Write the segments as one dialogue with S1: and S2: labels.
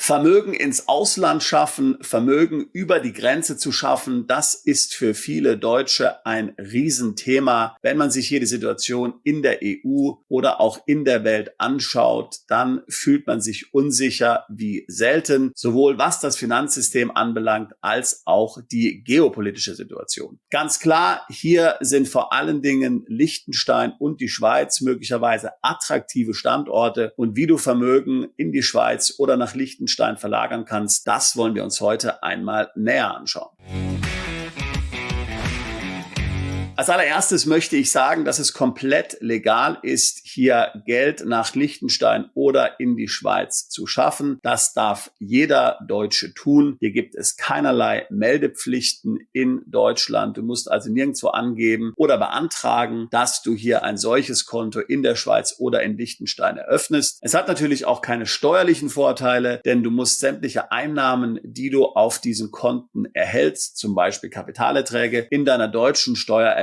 S1: Vermögen ins Ausland schaffen, Vermögen über die Grenze zu schaffen, das ist für viele Deutsche ein Riesenthema. Wenn man sich hier die Situation in der EU oder auch in der Welt anschaut, dann fühlt man sich unsicher wie selten, sowohl was das Finanzsystem anbelangt, als auch die geopolitische Situation. Ganz klar, hier sind vor allen Dingen Liechtenstein und die Schweiz möglicherweise attraktive Standorte, und wie du Vermögen in die Schweiz oder nach Liechtenstein verlagern kannst, das wollen wir uns heute einmal näher anschauen. Als allererstes möchte ich sagen, dass es komplett legal ist, hier Geld nach Liechtenstein oder in die Schweiz zu schaffen. Das darf jeder Deutsche tun. Hier gibt es keinerlei Meldepflichten in Deutschland. Du musst also nirgendwo angeben oder beantragen, dass du hier ein solches Konto in der Schweiz oder in Liechtenstein eröffnest. Es hat natürlich auch keine steuerlichen Vorteile, denn du musst sämtliche Einnahmen, die du auf diesen Konten erhältst, zum Beispiel Kapitalerträge, in deiner deutschen Steuererklärung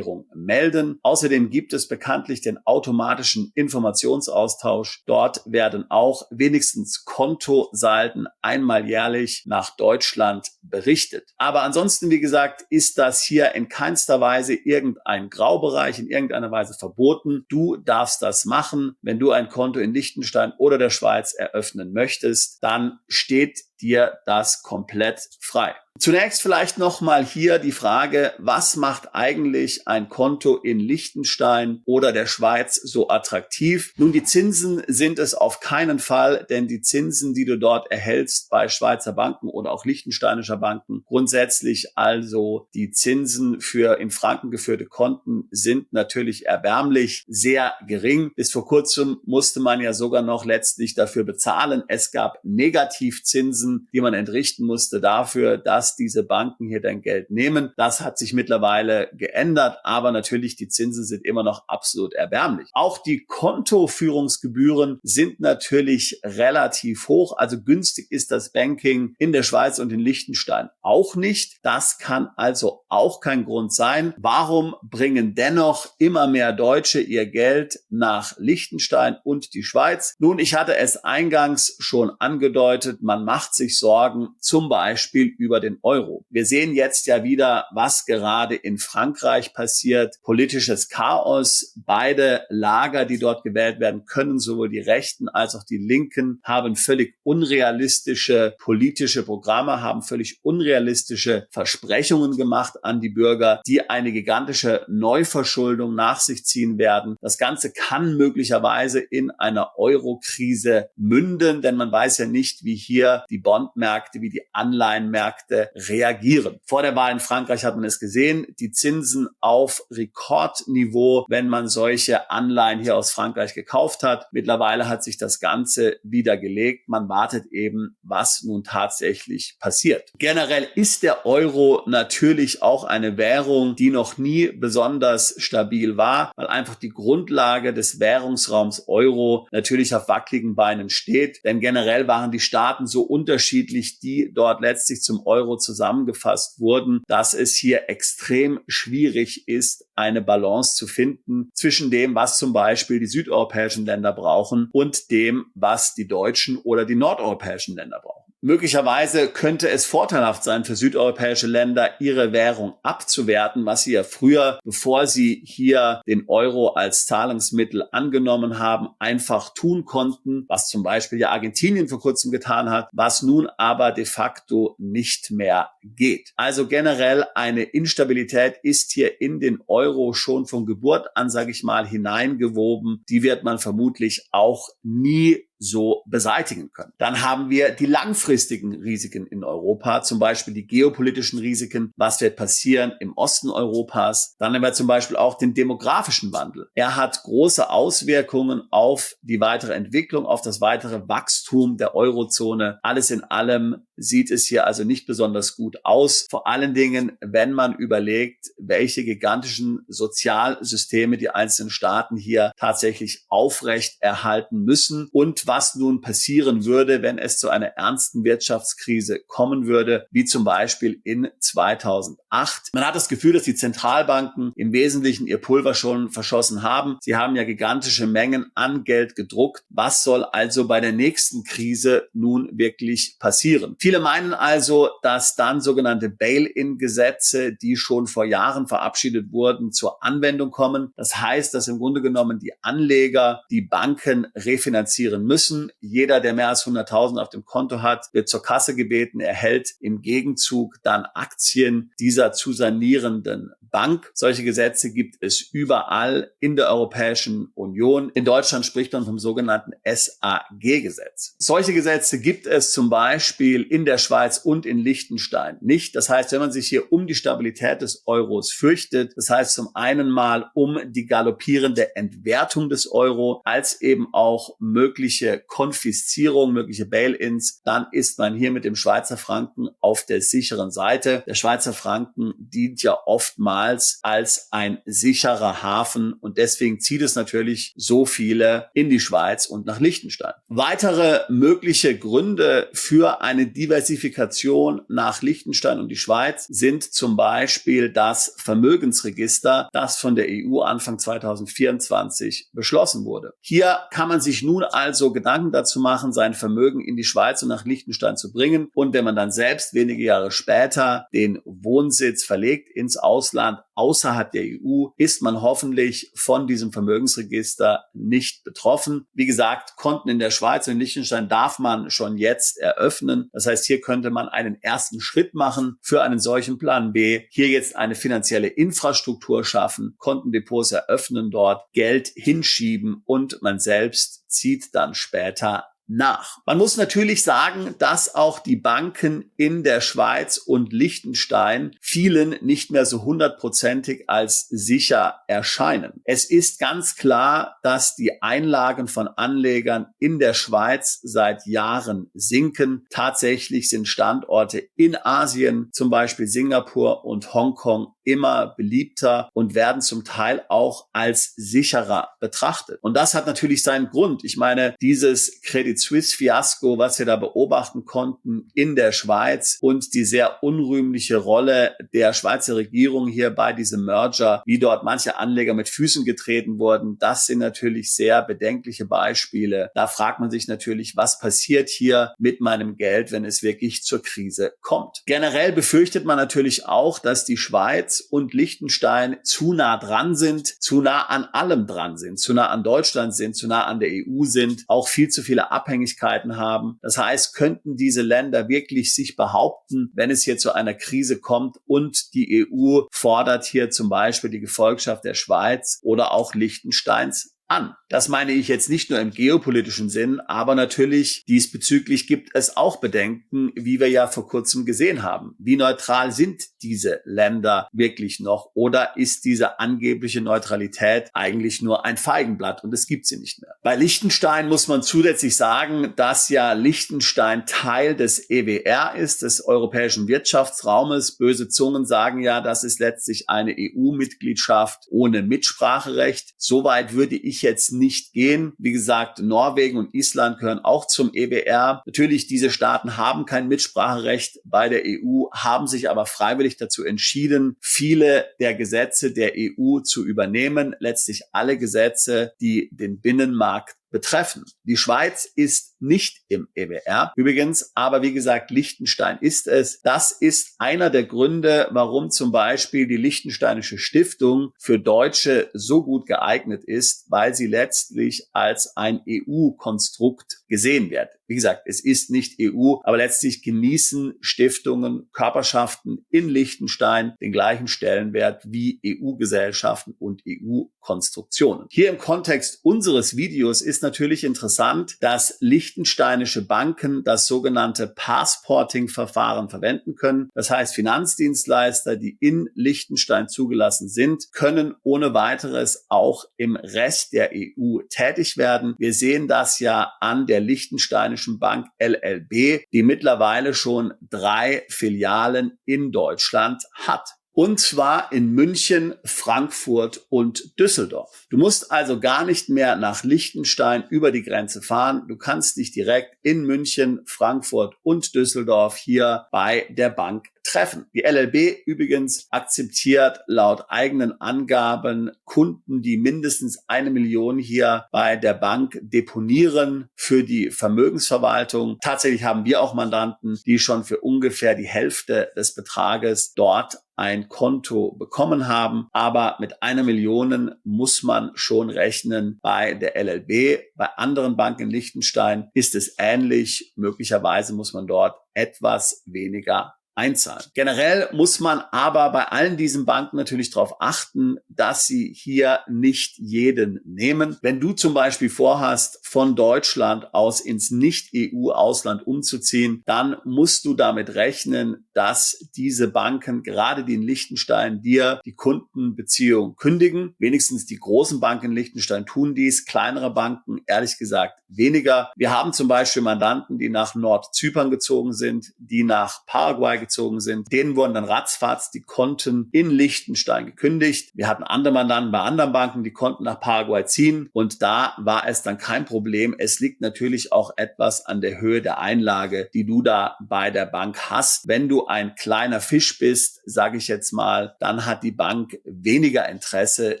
S1: melden. Außerdem gibt es bekanntlich den automatischen Informationsaustausch. Dort werden auch wenigstens Kontosalden einmal jährlich nach Deutschland berichtet. Aber ansonsten, wie gesagt, ist das hier in keinster Weise irgendein Graubereich, in irgendeiner Weise verboten. Du darfst das machen. Wenn du ein Konto in Liechtenstein oder der Schweiz eröffnen möchtest, dann steht dir das komplett frei. Zunächst vielleicht nochmal hier die Frage, was macht eigentlich ein Konto in Liechtenstein oder der Schweiz so attraktiv? Nun, die Zinsen sind es auf keinen Fall, denn die Zinsen, die du dort erhältst bei Schweizer Banken oder auch liechtensteinischer Banken, grundsätzlich also die Zinsen für in Franken geführte Konten sind natürlich erbärmlich sehr gering. Bis vor kurzem musste man ja sogar noch letztlich dafür bezahlen. Es gab Negativzinsen, die man entrichten musste dafür, dass diese Banken hier dein Geld nehmen. Das hat sich mittlerweile geändert, aber natürlich die Zinsen sind immer noch absolut erbärmlich. Auch die Kontoführungsgebühren sind natürlich relativ hoch, also günstig ist das Banking in der Schweiz und in Liechtenstein auch nicht. Das kann also auch kein Grund sein. Warum bringen dennoch immer mehr Deutsche ihr Geld nach Liechtenstein und die Schweiz? Nun, ich hatte es eingangs schon angedeutet, man macht sich Sorgen, zum Beispiel über den Euro. Wir sehen jetzt ja wieder, was gerade in Frankreich passiert. Politisches Chaos. Beide Lager, die dort gewählt werden können, sowohl die Rechten als auch die Linken, haben völlig unrealistische politische Programme, haben völlig unrealistische Versprechungen gemacht an die Bürger, die eine gigantische Neuverschuldung nach sich ziehen werden. Das Ganze kann möglicherweise in einer Euro-Krise münden, denn man weiß ja nicht, wie hier die Bondmärkte, wie die Anleihenmärkte reagieren. Vor der Wahl in Frankreich hat man es gesehen, die Zinsen auf Rekordniveau, wenn man solche Anleihen hier aus Frankreich gekauft hat. Mittlerweile hat sich das Ganze wieder gelegt. Man wartet eben, was nun tatsächlich passiert. Generell ist der Euro natürlich auch eine Währung, die noch nie besonders stabil war, weil einfach die Grundlage des Währungsraums Euro natürlich auf wackeligen Beinen steht. Denn generell waren die Staaten so unterschiedlich, die dort letztlich zum Euro zusammengefasst wurden, dass es hier extrem schwierig ist, eine Balance zu finden zwischen dem, was zum Beispiel die südeuropäischen Länder brauchen und dem, was die deutschen oder die nordeuropäischen Länder brauchen. Möglicherweise könnte es vorteilhaft sein für südeuropäische Länder, ihre Währung abzuwerten, was sie ja früher, bevor sie hier den Euro als Zahlungsmittel angenommen haben, einfach tun konnten, was zum Beispiel ja Argentinien vor kurzem getan hat, was nun aber de facto nicht mehr geht. Also generell eine Instabilität ist hier in den Euro schon von Geburt an, sage ich mal, hineingewoben. Die wird man vermutlich auch nie so beseitigen können. Dann haben wir die langfristigen Risiken in Europa, zum Beispiel die geopolitischen Risiken. Was wird passieren im Osten Europas? Dann haben wir zum Beispiel auch den demografischen Wandel. Er hat große Auswirkungen auf die weitere Entwicklung, auf das weitere Wachstum der Eurozone. Alles in allem sieht es hier also nicht besonders gut aus. Vor allen Dingen, wenn man überlegt, welche gigantischen Sozialsysteme die einzelnen Staaten hier tatsächlich aufrecht erhalten müssen und was nun passieren würde, wenn es zu einer ernsten Wirtschaftskrise kommen würde, wie zum Beispiel in 2008. Man hat das Gefühl, dass die Zentralbanken im Wesentlichen ihr Pulver schon verschossen haben. Sie haben ja gigantische Mengen an Geld gedruckt. Was soll also bei der nächsten Krise nun wirklich passieren? Viele meinen also, dass dann sogenannte Bail-in-Gesetze, die schon vor Jahren verabschiedet wurden, zur Anwendung kommen. Das heißt, dass im Grunde genommen die Anleger die Banken refinanzieren müssen. Jeder, der mehr als 100.000 auf dem Konto hat, wird zur Kasse gebeten, erhält im Gegenzug dann Aktien dieser zu sanierenden Bank. Solche Gesetze gibt es überall in der Europäischen Union. In Deutschland spricht man vom sogenannten SAG-Gesetz. Solche Gesetze gibt es zum Beispiel in der Schweiz und in Liechtenstein nicht. Das heißt, wenn man sich hier um die Stabilität des Euros fürchtet, das heißt zum einen mal um die galoppierende Entwertung des Euro, als eben auch mögliche Konfiszierung, mögliche Bail-ins, dann ist man hier mit dem Schweizer Franken auf der sicheren Seite. Der Schweizer Franken dient ja oftmals als ein sicherer Hafen und deswegen zieht es natürlich so viele in die Schweiz und nach Liechtenstein. Weitere mögliche Gründe für eine Diversifikation nach Liechtenstein und die Schweiz sind zum Beispiel das Vermögensregister, das von der EU Anfang 2024 beschlossen wurde. Hier kann man sich nun also Gedanken dazu machen, sein Vermögen in die Schweiz und nach Liechtenstein zu bringen. Und wenn man dann selbst wenige Jahre später den Wohnsitz verlegt ins Ausland außerhalb der EU, ist man hoffentlich von diesem Vermögensregister nicht betroffen. Wie gesagt, Konten in der Schweiz und in Liechtenstein darf man schon jetzt eröffnen. Das heißt, hier könnte man einen ersten Schritt machen für einen solchen Plan B. Hier jetzt eine finanzielle Infrastruktur schaffen, Kontendepots eröffnen, dort Geld hinschieben und man selbst zieht dann später nach. Man muss natürlich sagen, dass auch die Banken in der Schweiz und Liechtenstein vielen nicht mehr so 100%ig als sicher erscheinen. Es ist ganz klar, dass die Einlagen von Anlegern in der Schweiz seit Jahren sinken. Tatsächlich sind Standorte in Asien, zum Beispiel Singapur und Hongkong, immer beliebter und werden zum Teil auch als sicherer betrachtet. Und das hat natürlich seinen Grund. Ich meine, dieses Credit Suisse-Fiasko, was wir da beobachten konnten in der Schweiz und die sehr unrühmliche Rolle der Schweizer Regierung hier bei diesem Merger, wie dort manche Anleger mit Füßen getreten wurden, das sind natürlich sehr bedenkliche Beispiele. Da fragt man sich natürlich, was passiert hier mit meinem Geld, wenn es wirklich zur Krise kommt. Generell befürchtet man natürlich auch, dass die Schweiz und Liechtenstein zu nah dran sind, zu nah an allem dran sind, zu nah an Deutschland sind, zu nah an der EU sind, auch viel zu viele Abhängigkeiten haben. Das heißt, könnten diese Länder wirklich sich behaupten, wenn es hier zu einer Krise kommt und die EU fordert hier zum Beispiel die Gefolgschaft der Schweiz oder auch Liechtensteins an. Das meine ich jetzt nicht nur im geopolitischen Sinn, aber natürlich diesbezüglich gibt es auch Bedenken, wie wir ja vor kurzem gesehen haben. Wie neutral sind diese Länder wirklich noch oder ist diese angebliche Neutralität eigentlich nur ein Feigenblatt und es gibt sie nicht mehr? Bei Liechtenstein muss man zusätzlich sagen, dass ja Liechtenstein Teil des EWR ist, des Europäischen Wirtschaftsraumes. Böse Zungen sagen ja, das ist letztlich eine EU-Mitgliedschaft ohne Mitspracherecht. Soweit würde ich jetzt nicht gehen. Wie gesagt, Norwegen und Island gehören auch zum EWR. Natürlich, diese Staaten haben kein Mitspracherecht bei der EU, haben sich aber freiwillig dazu entschieden, viele der Gesetze der EU zu übernehmen. Letztlich alle Gesetze, die den Binnenmarkt betreffen. Die Schweiz ist nicht im EWR übrigens, aber wie gesagt, Liechtenstein ist es. Das ist einer der Gründe, warum zum Beispiel die Liechtensteinische Stiftung für Deutsche so gut geeignet ist, weil sie letztlich als ein EU-Konstrukt gesehen wird. Wie gesagt, es ist nicht EU, aber letztlich genießen Stiftungen, Körperschaften in Liechtenstein den gleichen Stellenwert wie EU-Gesellschaften und EU-Konstruktionen. Hier im Kontext unseres Videos ist natürlich interessant, dass liechtensteinische Banken das sogenannte Passporting-Verfahren verwenden können. Das heißt, Finanzdienstleister, die in Liechtenstein zugelassen sind, können ohne weiteres auch im Rest der EU tätig werden. Wir sehen das ja an der liechtensteinischen Bank LLB, die mittlerweile schon 3 Filialen in Deutschland hat. Und zwar in München, Frankfurt und Düsseldorf. Du musst also gar nicht mehr nach Liechtenstein über die Grenze fahren. Du kannst dich direkt in München, Frankfurt und Düsseldorf hier bei der Bank treffen. Die LLB übrigens akzeptiert laut eigenen Angaben Kunden, die mindestens 1 Million hier bei der Bank deponieren für die Vermögensverwaltung. Tatsächlich haben wir auch Mandanten, die schon für ungefähr die Hälfte des Betrages dort ein Konto bekommen haben. Aber mit 1 Million muss man schon rechnen bei der LLB. Bei anderen Banken in Liechtenstein ist es ähnlich. Möglicherweise muss man dort etwas weniger einzahlen. Generell muss man aber bei allen diesen Banken natürlich darauf achten, dass sie hier nicht jeden nehmen. Wenn du zum Beispiel vorhast, von Deutschland aus ins Nicht-EU-Ausland umzuziehen, dann musst du damit rechnen, dass diese Banken, gerade die in Liechtenstein, dir die Kundenbeziehung kündigen. Wenigstens die großen Banken in Liechtenstein tun dies, kleinere Banken ehrlich gesagt weniger. Wir haben zum Beispiel Mandanten, die nach Nordzypern gezogen sind, die nach Paraguay gezogen sind. Denen wurden dann ratzfatz die Konten in Liechtenstein gekündigt. Wir hatten andere Mandanten bei anderen Banken, die konnten nach Paraguay ziehen und da war es dann kein Problem. Es liegt natürlich auch etwas an der Höhe der Einlage, die du da bei der Bank hast. Wenn du ein kleiner Fisch bist, sage ich jetzt mal, dann hat die Bank weniger Interesse,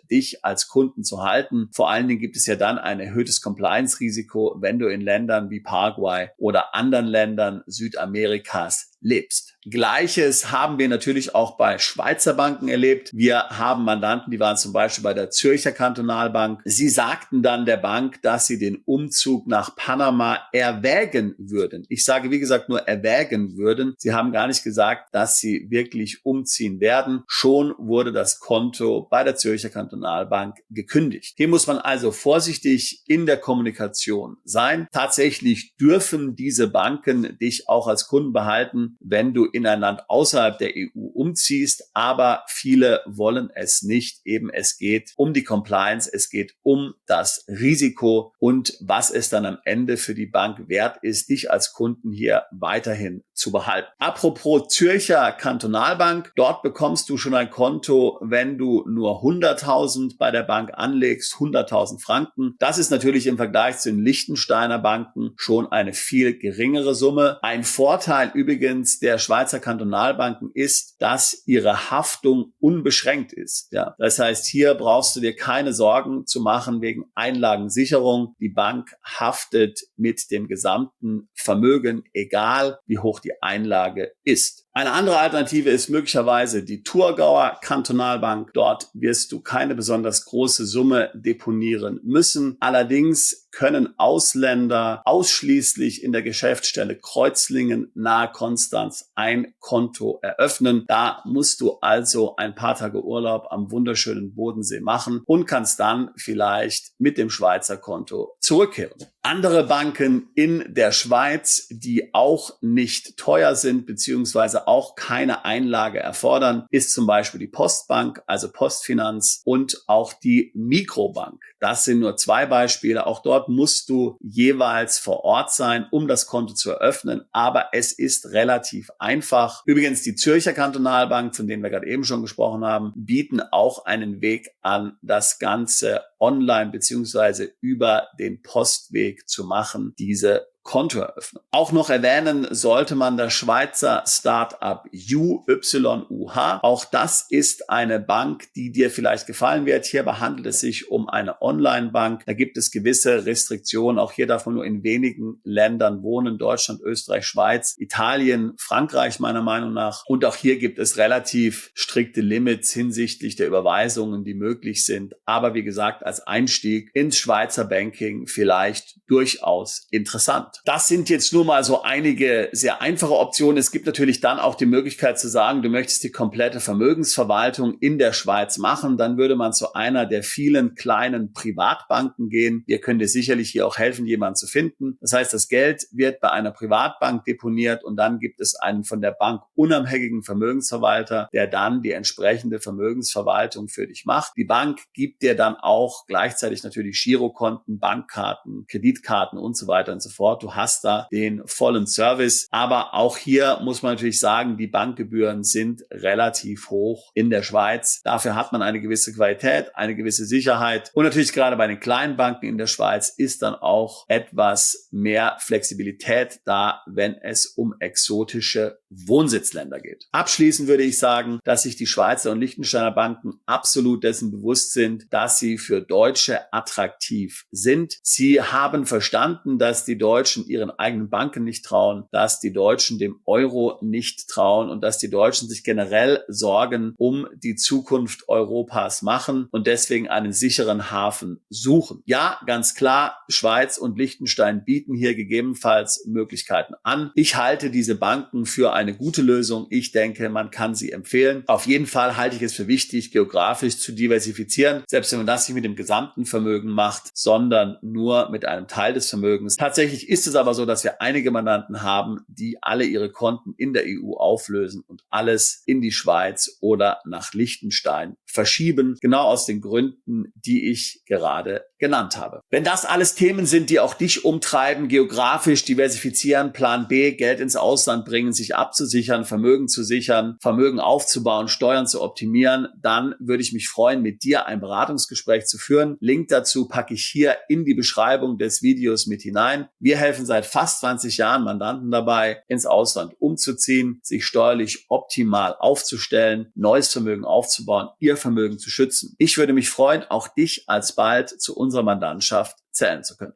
S1: dich als Kunden zu halten. Vor allen Dingen gibt es ja dann ein erhöhtes Compliance-Risiko, wenn du in Ländern wie Paraguay oder anderen Ländern Südamerikas lebst. Gleiches haben wir natürlich auch bei Schweizer Banken erlebt. Wir haben Mandanten, die waren zum Beispiel bei der Zürcher Kantonalbank. Sie sagten dann der Bank, dass sie den Umzug nach Panama erwägen würden. Ich sage, wie gesagt, nur erwägen würden. Sie haben gar nicht gesagt, dass sie wirklich umziehen werden. Schon wurde das Konto bei der Zürcher Kantonalbank gekündigt. Hier muss man also vorsichtig in der Kommunikation sein. Tatsächlich dürfen diese Banken dich auch als Kunden behalten, wenn du in ein Land außerhalb der EU umziehst, aber viele wollen es nicht. Eben, es geht um die Compliance, es geht um das Risiko und was es dann am Ende für die Bank wert ist, dich als Kunden hier weiterhin zu behalten. Apropos Zürcher Kantonalbank, dort bekommst du schon ein Konto, wenn du nur 100.000 bei der Bank anlegst, 100.000 Franken. Das ist natürlich im Vergleich zu den Liechtensteiner Banken schon eine viel geringere Summe. Ein Vorteil übrigens der Schweizer Kantonalbanken ist, dass ihre Haftung unbeschränkt ist. Ja, das heißt, hier brauchst du dir keine Sorgen zu machen wegen Einlagensicherung. Die Bank haftet mit dem gesamten Vermögen, egal wie hoch die Einlage ist. Eine andere Alternative ist möglicherweise die Thurgauer Kantonalbank. Dort wirst du keine besonders große Summe deponieren müssen. Allerdings können Ausländer ausschließlich in der Geschäftsstelle Kreuzlingen nahe Konstanz ein Konto eröffnen. Da musst du also ein paar Tage Urlaub am wunderschönen Bodensee machen und kannst dann vielleicht mit dem Schweizer Konto zurückkehren. Andere Banken in der Schweiz, die auch nicht teuer sind, beziehungsweise auch keine Einlage erfordern, ist zum Beispiel die Postbank, also Postfinanz und auch die Mikrobank. Das sind nur 2 Beispiele. Auch dort musst du jeweils vor Ort sein, um das Konto zu eröffnen. Aber es ist relativ einfach. Übrigens, die Zürcher Kantonalbank, von denen wir gerade eben schon gesprochen haben, bieten auch einen Weg an, das Ganze online beziehungsweise über den Postweg zu machen, diese Kontoeröffnung. Auch noch erwähnen sollte man das Schweizer Startup UYUH. Auch das ist eine Bank, die dir vielleicht gefallen wird. Hierbei handelt es sich um eine Online-Bank. Da gibt es gewisse Restriktionen. Auch hier darf man nur in wenigen Ländern wohnen. Deutschland, Österreich, Schweiz, Italien, Frankreich meiner Meinung nach. Und auch hier gibt es relativ strikte Limits hinsichtlich der Überweisungen, die möglich sind. Aber wie gesagt, als Einstieg ins Schweizer Banking vielleicht durchaus interessant. Das sind jetzt nur mal so einige sehr einfache Optionen. Es gibt natürlich dann auch die Möglichkeit zu sagen, du möchtest die komplette Vermögensverwaltung in der Schweiz machen. Dann würde man zu einer der vielen kleinen Privatbanken gehen. Wir können dir sicherlich hier auch helfen, jemanden zu finden. Das heißt, das Geld wird bei einer Privatbank deponiert und dann gibt es einen von der Bank unabhängigen Vermögensverwalter, der dann die entsprechende Vermögensverwaltung für dich macht. Die Bank gibt dir dann auch gleichzeitig natürlich Girokonten, Bankkarten, Kreditkarten und so weiter und so fort. du hast da den vollen Service. Aber auch hier muss man natürlich sagen, die Bankgebühren sind relativ hoch in der Schweiz. Dafür hat man eine gewisse Qualität, eine gewisse Sicherheit. Und natürlich gerade bei den kleinen Banken in der Schweiz ist dann auch etwas mehr Flexibilität da, wenn es um exotische Wohnsitzländer geht. Abschließend würde ich sagen, dass sich die Schweizer und Liechtensteiner Banken absolut dessen bewusst sind, dass sie für Deutsche attraktiv sind. Sie haben verstanden, dass die Deutschen ihren eigenen Banken nicht trauen, dass die Deutschen dem Euro nicht trauen und dass die Deutschen sich generell Sorgen um die Zukunft Europas machen und deswegen einen sicheren Hafen suchen. Ja, ganz klar, Schweiz und Liechtenstein bieten hier gegebenenfalls Möglichkeiten an. Ich halte diese Banken für eine gute Lösung. Ich denke, man kann sie empfehlen. Auf jeden Fall halte ich es für wichtig, geografisch zu diversifizieren, selbst wenn man das nicht mit dem gesamten Vermögen macht, sondern nur mit einem Teil des Vermögens. Tatsächlich ist es aber so, dass wir einige Mandanten haben, die alle ihre Konten in der EU auflösen und alles in die Schweiz oder nach Liechtenstein verschieben, genau aus den Gründen, die ich gerade genannt habe. Wenn das alles Themen sind, die auch dich umtreiben, geografisch diversifizieren, Plan B, Geld ins Ausland bringen, sich abzusichern, Vermögen zu sichern, Vermögen aufzubauen, Steuern zu optimieren, dann würde ich mich freuen, mit dir ein Beratungsgespräch zu führen. Link dazu packe ich hier in die Beschreibung des Videos mit hinein. Wir helfen seit fast 20 Jahren Mandanten dabei, ins Ausland umzuziehen, sich steuerlich optimal aufzustellen, neues Vermögen aufzubauen, ihr Vermögen zu schützen. Ich würde mich freuen, auch dich alsbald zu unserer Mandantschaft zählen zu können.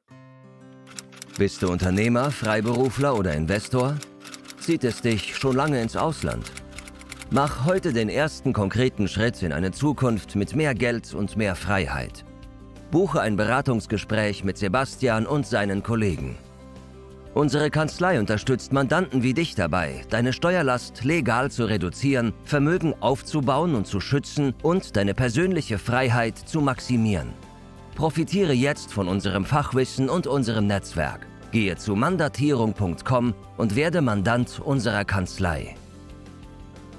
S2: Bist du Unternehmer, Freiberufler oder Investor? Zieht es dich schon lange ins Ausland? Mach heute den ersten konkreten Schritt in eine Zukunft mit mehr Geld und mehr Freiheit. Buche ein Beratungsgespräch mit Sebastian und seinen Kollegen. Unsere Kanzlei unterstützt Mandanten wie dich dabei, deine Steuerlast legal zu reduzieren, Vermögen aufzubauen und zu schützen und deine persönliche Freiheit zu maximieren. Profitiere jetzt von unserem Fachwissen und unserem Netzwerk. Gehe zu mandatierung.com und werde Mandant unserer Kanzlei.